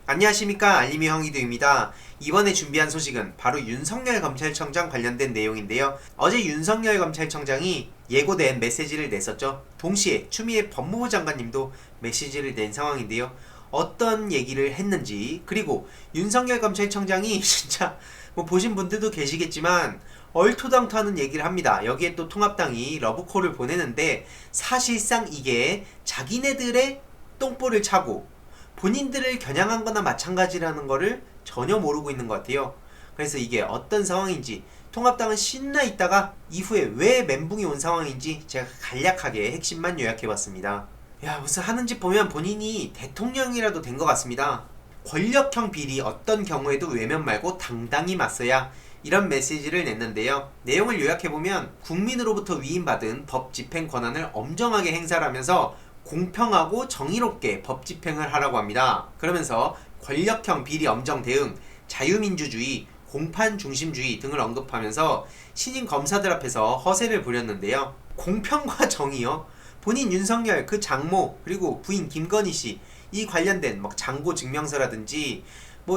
안녕하십니까, 알림이 형이두입니다. 이번에 준비한 소식은 바로 윤석열 검찰청장 관련된 내용인데요. 어제 윤석열 검찰청장이 예고된 메시지를 냈었죠. 동시에 추미애 법무부 장관님도 메시지를 낸 상황인데요. 어떤 얘기를 했는지, 그리고 윤석열 검찰청장이 진짜 뭐 보신 분들도 계시겠지만 얼토당토하는 얘기를 합니다. 여기에 또 통합당이 러브콜을 보내는데, 사실상 이게 자기네들의 똥볼을 차고 본인들을 겨냥한 거나 마찬가지라는 거를 전혀 모르고 있는 것 같아요. 그래서 이게 어떤 상황인지, 통합당은 신나 있다가 이후에 왜 멘붕이 온 상황인지 제가 간략하게 핵심만 요약해봤습니다. 야, 무슨 하는 짓 보면 본인이 대통령이라도 된 것 같습니다. 권력형 비리 어떤 경우에도 외면 말고 당당히 맞서야, 이런 메시지를 냈는데요. 내용을 요약해보면 국민으로부터 위임받은 법 집행 권한을 엄정하게 행사를 하면서 공평하고 정의롭게 법 집행을 하라고 합니다. 그러면서 권력형 비리 엄정 대응, 자유민주주의, 공판 중심주의 등을 언급하면서 신임 검사들 앞에서 허세를 부렸는데요. 공평과 정의요? 본인 윤석열, 그 장모, 그리고 부인 김건희 씨, 이 관련된 장고 증명서라든지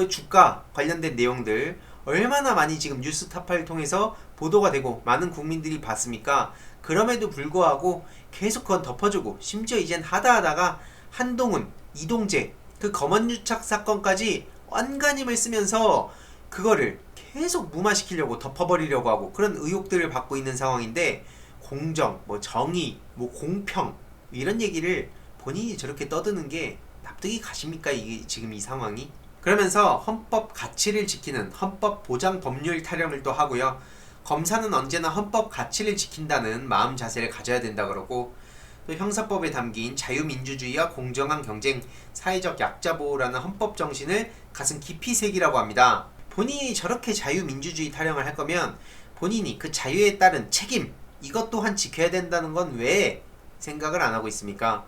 주가 관련된 내용들 얼마나 많이 지금 뉴스타파를 통해서 보도가 되고 많은 국민들이 봤습니까? 그럼에도 불구하고 계속 그건 덮어주고, 심지어 이젠 하다하다가 한동훈, 이동재, 그 검언유착 사건까지 완간힘을 쓰면서 그거를 계속 무마시키려고 덮어버리려고 하고, 그런 의혹들을 받고 있는 상황인데, 공정, 정의, 공평, 이런 얘기를 본인이 저렇게 떠드는 게 납득이 가십니까? 이게 지금 이 상황이? 그러면서 헌법 가치를 지키는 헌법 보장 법률 타령을 또 하고요. 검사는 언제나 헌법 가치를 지킨다는 마음 자세를 가져야 된다 그러고, 또 형사법에 담긴 자유민주주의와 공정한 경쟁, 사회적 약자 보호라는 헌법 정신을 가슴 깊이 새기라고 합니다. 본인이 저렇게 자유민주주의 타령을 할 거면 본인이 그 자유에 따른 책임, 이것 또한 지켜야 된다는 건 왜 생각을 안 하고 있습니까?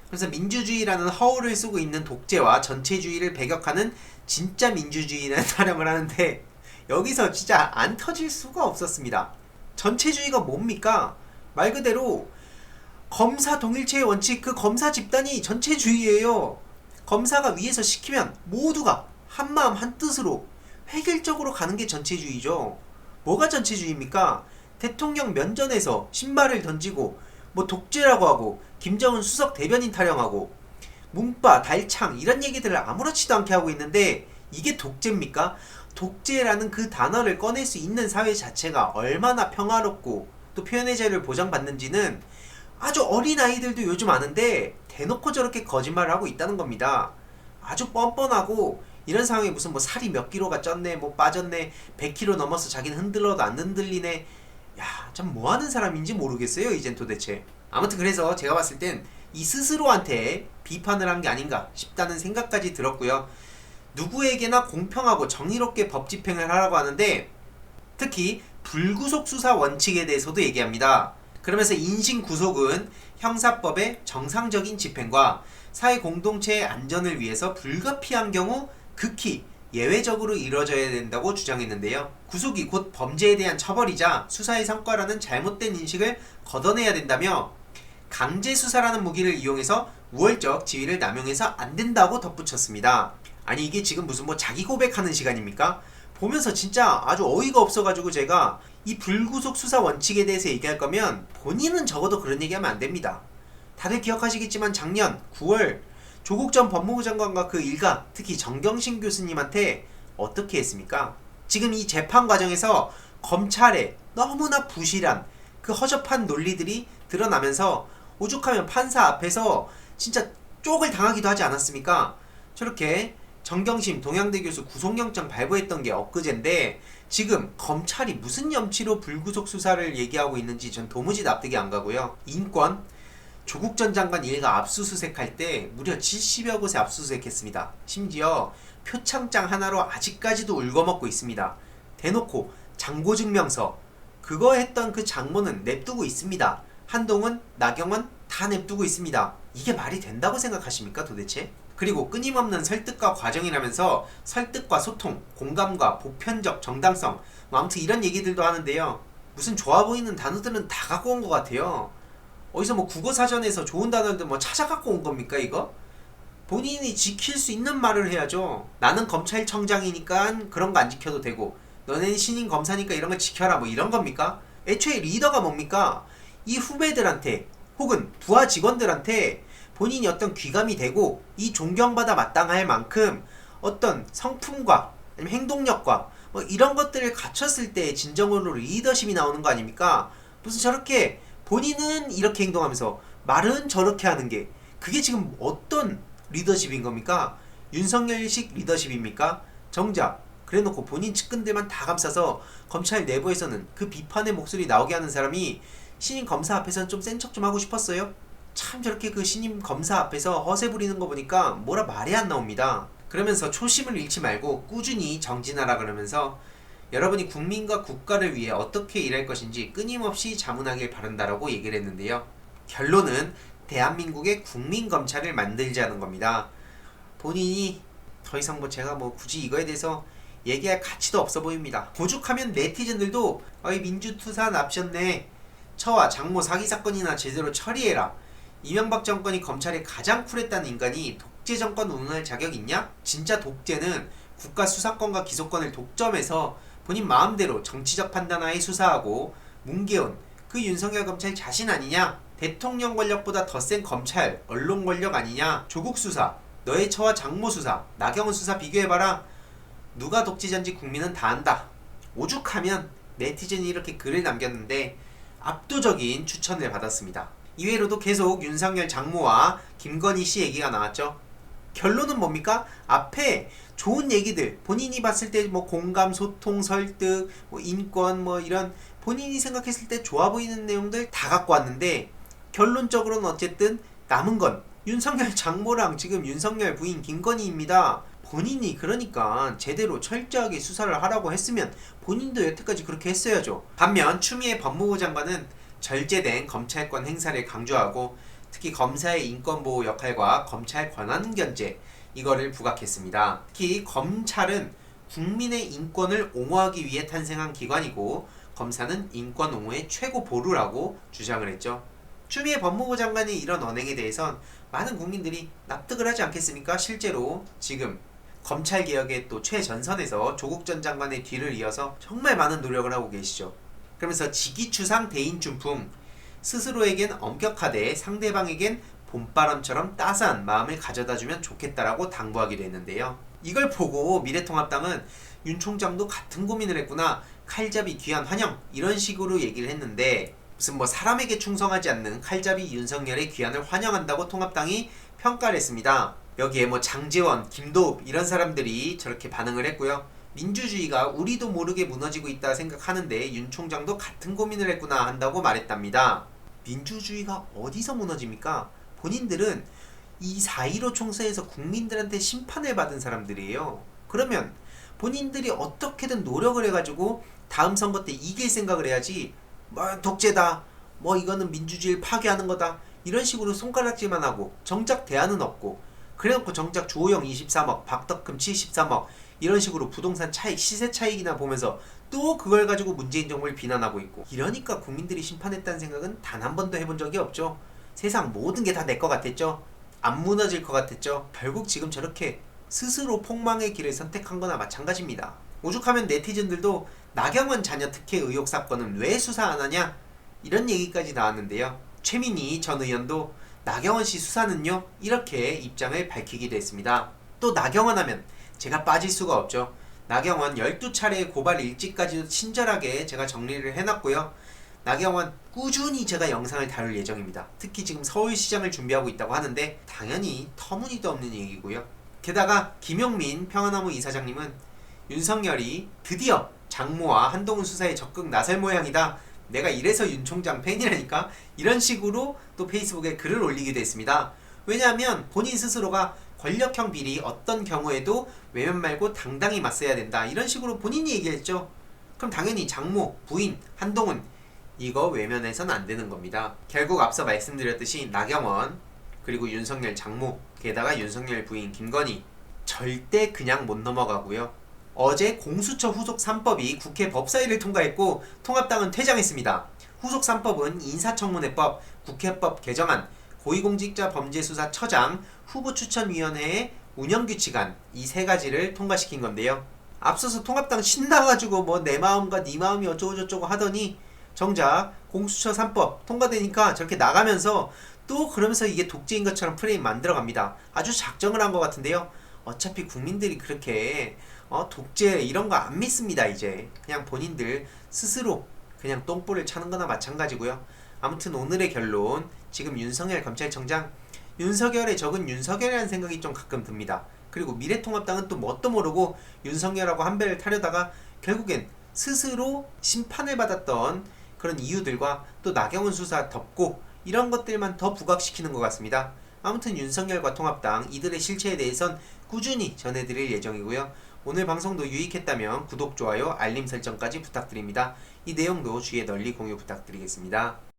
그래서 민주주의라는 허울을 쓰고 있는 독재와 전체주의를 배격하는 진짜 민주주의라는 타령을 하는데, 여기서 진짜 안 터질 수가 없었습니다. 전체주의가 뭡니까? 말 그대로 검사 동일체의 원칙, 그 검사 집단이 전체주의예요. 검사가 위에서 시키면 모두가 한마음 한뜻으로 획일적으로 가는 게 전체주의죠. 뭐가 전체주의입니까? 대통령 면전에서 신발을 던지고 독재라고 하고, 김정은 수석 대변인 타령하고, 문바, 달창 이런 얘기들을 아무렇지도 않게 하고 있는데, 이게 독재입니까? 독재라는 그 단어를 꺼낼 수 있는 사회 자체가 얼마나 평화롭고 또 표현의 자유를 보장받는지는 아주 어린 아이들도 요즘 아는데, 대놓고 저렇게 거짓말을 하고 있다는 겁니다. 아주 뻔뻔하고, 이런 상황에 무슨 살이 몇 킬로가 쪘네, 빠졌네, 100kg 넘어서 자기는 흔들러도 안 흔들리네. 야, 참 뭐하는 사람인지 모르겠어요 이젠 도대체. 아무튼 그래서 제가 봤을 땐 이 스스로한테 비판을 한 게 아닌가 싶다는 생각까지 들었고요. 누구에게나 공평하고 정의롭게 법 집행을 하라고 하는데, 특히 불구속 수사 원칙에 대해서도 얘기합니다. 그러면서 인신 구속은 형사법의 정상적인 집행과 사회 공동체의 안전을 위해서 불가피한 경우 극히 예외적으로 이루어져야 된다고 주장했는데요. 구속이 곧 범죄에 대한 처벌이자 수사의 성과라는 잘못된 인식을 걷어내야 된다며, 강제 수사라는 무기를 이용해서 우월적 지위를 남용해서 안 된다고 덧붙였습니다. 아니, 이게 지금 무슨 자기 고백하는 시간입니까? 보면서 진짜 아주 어이가 없어가지고, 제가 이 불구속 수사 원칙에 대해서 얘기할 거면 본인은 적어도 그런 얘기하면 안 됩니다. 다들 기억하시겠지만 작년 9월 조국 전 법무부 장관과 그 일가, 특히 정경심 교수님한테 어떻게 했습니까? 지금 이 재판 과정에서 검찰의 너무나 부실한 그 허접한 논리들이 드러나면서 오죽하면 판사 앞에서 진짜 쪽을 당하기도 하지 않았습니까? 저렇게 정경심 동양대 교수 구속영장 발부했던 게 엊그제인데, 지금 검찰이 무슨 염치로 불구속 수사를 얘기하고 있는지 전 도무지 납득이 안 가고요. 인권, 조국 전 장관 일가 압수수색할 때 무려 70여 곳에 압수수색했습니다. 심지어 표창장 하나로 아직까지도 울거먹고 있습니다. 대놓고 장고증명서, 그거 했던 그 장모는 냅두고 있습니다. 한동훈, 나경원 다 냅두고 있습니다. 이게 말이 된다고 생각하십니까 도대체? 그리고 끊임없는 설득과 과정이라면서 설득과 소통, 공감과 보편적 정당성, 아무튼 이런 얘기들도 하는데요. 무슨 좋아 보이는 단어들은 다 갖고 온 것 같아요. 어디서 국어사전에서 좋은 단어들 찾아 갖고 온 겁니까 이거? 본인이 지킬 수 있는 말을 해야죠. 나는 검찰청장이니까 그런 거 안 지켜도 되고 너네는 신임 검사니까 이런 거 지켜라 뭐 이런 겁니까? 애초에 리더가 뭡니까? 이 후배들한테 혹은 부하 직원들한테 본인이 어떤 귀감이 되고 이 존경받아 마땅할 만큼 어떤 성품과 아니면 행동력과 뭐 이런 것들을 갖췄을 때 진정으로 리더십이 나오는 거 아닙니까? 무슨 저렇게 본인은 이렇게 행동하면서 말은 저렇게 하는 게 그게 지금 어떤 리더십인 겁니까? 윤석열식 리더십입니까? 정작 그래놓고 본인 측근들만 다 감싸서 검찰 내부에서는 그 비판의 목소리 나오게 하는 사람이 신임 검사 앞에서는 좀 센 척 좀 하고 싶었어요? 참 저렇게 그 신임 검사 앞에서 허세 부리는 거 보니까 뭐라 말이 안 나옵니다. 그러면서 초심을 잃지 말고 꾸준히 정진하라 그러면서 여러분이 국민과 국가를 위해 어떻게 일할 것인지 끊임없이 자문하길 바란다라고 얘기를 했는데요. 결론은 대한민국의 국민검찰을 만들자는 겁니다. 본인이 더 이상 제가 굳이 이거에 대해서 얘기할 가치도 없어 보입니다. 오죽하면 네티즌들도 어이 민주투사 납셨네. 처와 장모 사기 사건이나 제대로 처리해라. 이명박 정권이 검찰에 가장 쿨했다는 인간이 독재 정권 운운할 자격 있냐? 진짜 독재는 국가 수사권과 기소권을 독점해서 본인 마음대로 정치적 판단하에 수사하고 뭉개온 그 윤석열 검찰 자신 아니냐? 대통령 권력보다 더 센 검찰, 언론 권력 아니냐? 조국 수사, 너의 처와 장모 수사, 나경원 수사 비교해봐라. 누가 독재자인지 국민은 다 안다. 오죽하면 네티즌이 이렇게 글을 남겼는데 압도적인 추천을 받았습니다. 이외로도 계속 윤석열 장모와 김건희 씨 얘기가 나왔죠. 결론은 뭡니까? 앞에 좋은 얘기들, 본인이 봤을 때 공감, 소통, 설득, 인권 이런 본인이 생각했을 때 좋아 보이는 내용들 다 갖고 왔는데 결론적으로는 어쨌든 남은 건 윤석열 장모랑 지금 윤석열 부인 김건희입니다. 본인이 그러니까 제대로 철저하게 수사를 하라고 했으면 본인도 여태까지 그렇게 했어야죠. 반면 추미애 법무부 장관은 절제된 검찰권 행사를 강조하고 특히 검사의 인권보호 역할과 검찰 권한 견제 이거를 부각했습니다. 특히 검찰은 국민의 인권을 옹호하기 위해 탄생한 기관이고 검사는 인권 옹호의 최고 보루라고 주장을 했죠. 추미애 법무부 장관의 이런 언행에 대해선 많은 국민들이 납득을 하지 않겠습니까? 실제로 지금 검찰개혁의 또 최전선에서 조국 전 장관의 뒤를 이어서 정말 많은 노력을 하고 계시죠. 그러면서 직위추상 대인춘풍, 스스로에겐 엄격하되 상대방에겐 봄바람처럼 따스한 마음을 가져다주면 좋겠다라고 당부하기도 했는데요. 이걸 보고 미래통합당은 윤 총장도 같은 고민을 했구나, 칼잡이 귀한 환영 이런 식으로 얘기를 했는데 무슨 사람에게 충성하지 않는 칼잡이 윤석열의 귀환을 환영한다고 통합당이 평가를 했습니다. 여기에 장제원, 김도읍 이런 사람들이 저렇게 반응을 했고요. 민주주의가 우리도 모르게 무너지고 있다 생각하는데 윤 총장도 같은 고민을 했구나 한다고 말했답니다. 민주주의가 어디서 무너집니까? 본인들은 이 4.15 총선에서 국민들한테 심판을 받은 사람들이에요. 그러면 본인들이 어떻게든 노력을 해가지고 다음 선거 때 이길 생각을 해야지 독재다, 이거는 민주주의를 파괴하는 거다 이런 식으로 손가락질만 하고 정작 대안은 없고 그래놓고 정작 주호영 23억, 박덕흠 73억 이런 식으로 부동산 차익, 시세 차익이나 보면서 또 그걸 가지고 문재인 정부를 비난하고 있고 이러니까 국민들이 심판했다는 생각은 단 한 번도 해본 적이 없죠. 세상 모든 게 다 내 것 같았죠. 안 무너질 것 같았죠. 결국 지금 저렇게 스스로 폭망의 길을 선택한 거나 마찬가지입니다. 오죽하면 네티즌들도 나경원 자녀 특혜 의혹 사건은 왜 수사 안 하냐? 이런 얘기까지 나왔는데요. 최민희 전 의원도 나경원 씨 수사는요? 이렇게 입장을 밝히기도 했습니다. 또 나경원 하면 제가 빠질 수가 없죠. 나경원 12차례의 고발 일지까지도 친절하게 제가 정리를 해놨고요. 나경원 꾸준히 제가 영상을 다룰 예정입니다. 특히 지금 서울시장을 준비하고 있다고 하는데 당연히 터무니도 없는 얘기고요. 게다가 김용민 평화나무 이사장님은 윤석열이 드디어 장모와 한동훈 수사에 적극 나설 모양이다. 내가 이래서 윤 총장 팬이라니까 이런 식으로 또 페이스북에 글을 올리기도 했습니다. 왜냐하면 본인 스스로가 권력형 비리 어떤 경우에도 외면 말고 당당히 맞서야 된다 이런 식으로 본인이 얘기했죠. 그럼 당연히 장모, 부인, 한동훈 이거 외면해서는 안 되는 겁니다. 결국 앞서 말씀드렸듯이 나경원 그리고 윤석열 장모 게다가 윤석열 부인 김건희 절대 그냥 못 넘어가고요. 어제 공수처 후속 3법이 국회 법사위를 통과했고 통합당은 퇴장했습니다. 후속 3법은 인사청문회법, 국회법 개정안, 고위공직자범죄수사처장 후보추천위원회의 운영규칙안 이 세 가지를 통과시킨 건데요. 앞서서 통합당 신나가지고 뭐 내 마음과 네 마음이 어쩌고저쩌고 하더니 정작 공수처 3법 통과되니까 저렇게 나가면서 또 그러면서 이게 독재인 것처럼 프레임 만들어갑니다. 아주 작정을 한 것 같은데요. 어차피 국민들이 그렇게 독재 이런 거 안 믿습니다. 이제 그냥 본인들 스스로 그냥 똥볼을 차는 거나 마찬가지고요. 아무튼 오늘의 결론, 지금 윤석열 검찰청장, 윤석열에 적은 윤석열이라는 생각이 좀 가끔 듭니다. 그리고 미래통합당은 또 뭣도 모르고 윤석열하고 한 배를 타려다가 결국엔 스스로 심판을 받았던 그런 이유들과 또 나경원 수사 덮고 이런 것들만 더 부각시키는 것 같습니다. 아무튼 윤석열과 통합당 이들의 실체에 대해선 꾸준히 전해드릴 예정이고요. 오늘 방송도 유익했다면 구독, 좋아요, 알림 설정까지 부탁드립니다. 이 내용도 주위에 널리 공유 부탁드리겠습니다.